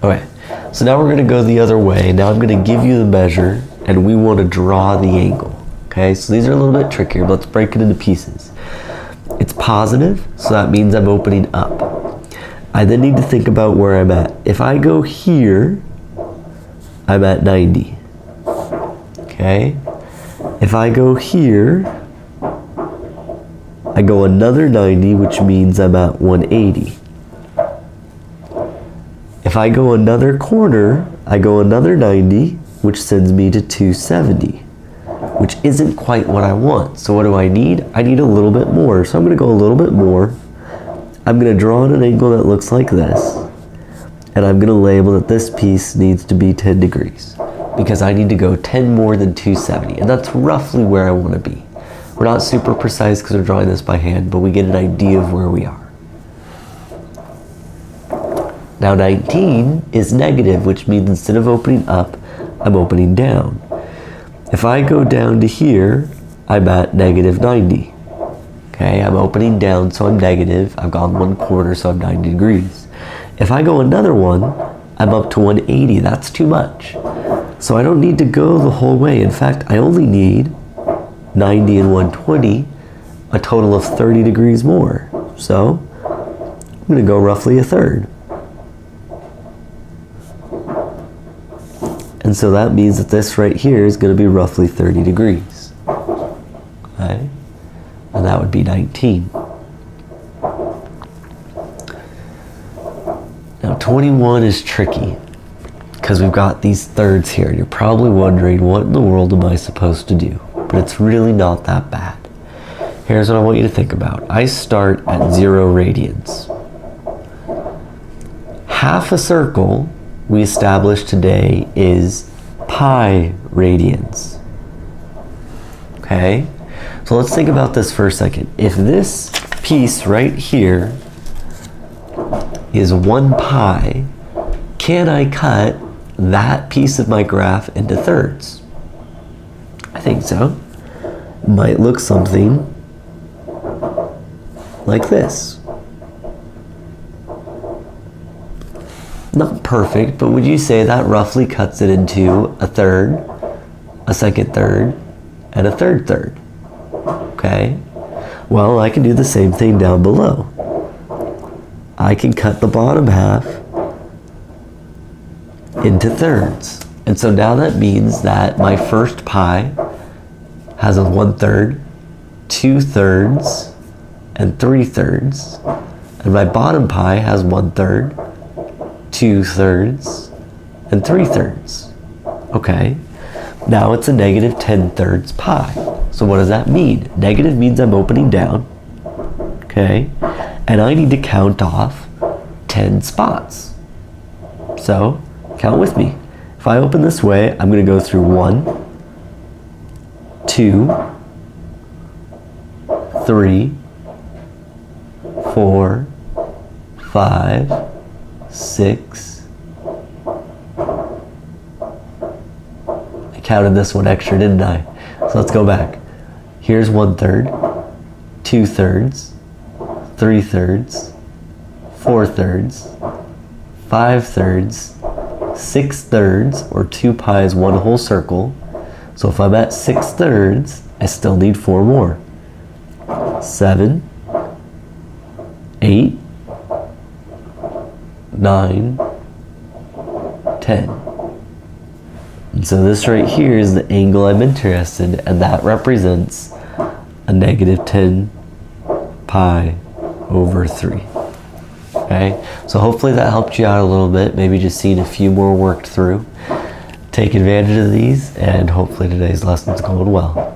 Okay, so now we're going to go the other way. Now I'm going to give you the measure, and we want to draw the angle. Okay, so these are a little bit trickier, but let's break it into pieces. It's positive, so that means I'm opening up. I then need to think about where I'm at. If I go here, I'm at 90. Okay, if I go here, I go another 90, which means I'm at 180. If I go another corner, I go another 90, which sends me to 270, which isn't quite what I want. So what do I need? I need a little bit more. So I'm going to go a little bit more. I'm going to draw an angle that looks like this, and I'm going to label that this piece needs to be 10 degrees because I need to go 10 more than 270, and that's roughly where I want to be. We're not super precise because we're drawing this by hand, but we get an idea of where we are. Now 19 is negative, which means instead of opening up, I'm opening down. If I go down to here, I'm at negative 90. Okay, I'm opening down, so I'm negative. I've gone one quarter, so I'm 90 degrees. If I go another one, I'm up to 180. That's too much. So I don't need to go the whole way. In fact, I only need 90 and 120, a total of 30 degrees more. So I'm going to go roughly a third. And so that means that this right here is going to be roughly 30 degrees. Okay? And that would be 19. Now 21 is tricky because we've got these thirds here. You're probably wondering, what in the world am I supposed to do? But it's really not that bad. Here's what I want you to think about. I start at 0 radians. Half a circle we established today is pi radians. Okay? So let's think about this for a second. If this piece right here is 1 pi, can I cut that piece of my graph into thirds? I think so. Might look something like this. Not perfect, but would you say that roughly cuts it into a third, a second third, and a third third? Okay? Well, I can do the same thing down below. I can cut the bottom half into thirds. And so now that means that my first pi has a 1/3, 2/3, and 3/3. And my bottom pi has 1/3, 2/3, and 3/3. Okay, now it's a negative 10/3 pi. So what does that mean? Negative means I'm opening down, okay, and I need to count off 10 spots. So count with me. If I open this way, I'm going to go through 1, 2, 3, 4, 5, 6. I counted this one extra, didn't I? So let's go back. Here's 1/3, 2/3, 3/3, 4/3, 5/3, 6/3, or 2 pi is 1 whole circle. So if I'm at 6/3, I still need 4 more. 7, 8, 9, 10. And so this right here is the angle I'm interested in, and that represents a negative 10 pi over 3. Okay, so hopefully that helped you out a little bit, maybe just seeing a few more worked through. Take advantage of these, and hopefully today's lesson's going well.